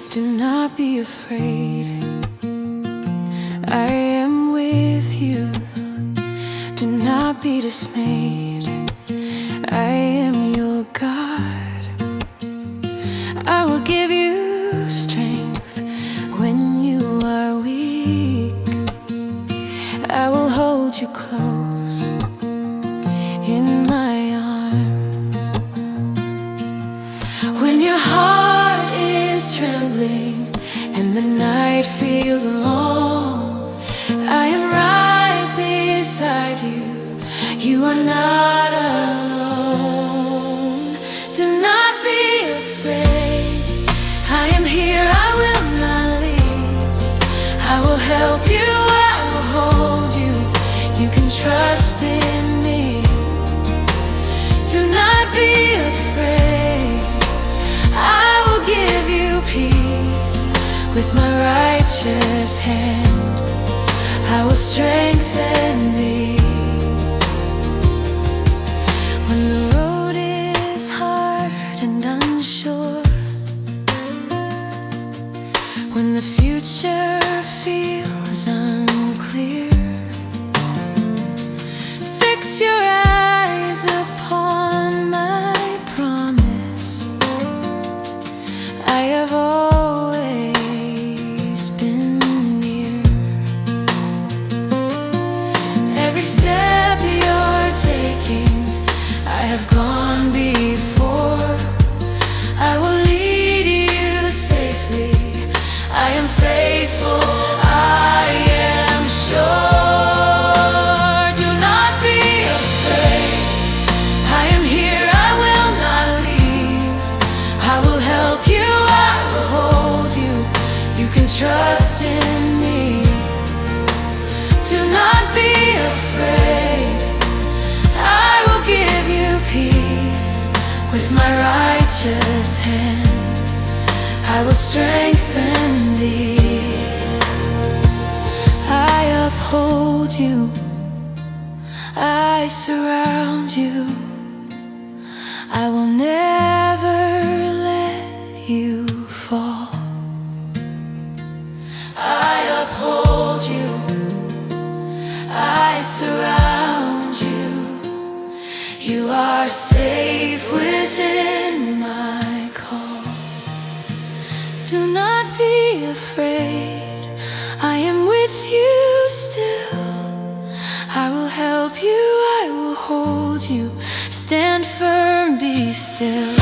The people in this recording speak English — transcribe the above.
Do not be afraid, I am with you. Do not be dismayed, I am your God. I will give you strength when you are weak. I will hold you close in my arms. When your heart is trembling and the night feels long, I am right beside you. You are not alone. Do not be afraid, I am here, I will not leave. I will help you, I will hold you. You can trust in me. Do not be afraid, I will give you peace. With my righteous hand, I will strengthen thee. When the road is hard and unsure, when the future feels unclear, fix your eyes upon my promise. I have always been near. Every step you're taking, I have gone before. I will lead you safely. I am faithful, I am sure. Do not be afraid, I am here, I will not leave. I will help you, I will hold you. You can trust in me. Do not be afraid, I will give you peace. With my righteous hand, I will strengthen thee. I uphold you, I surround you. I will never let you fall. I uphold you, I surround you. You are safe within my call. Do not be afraid, I am with you still. I will help you, I will hold you. Stand firm, be still.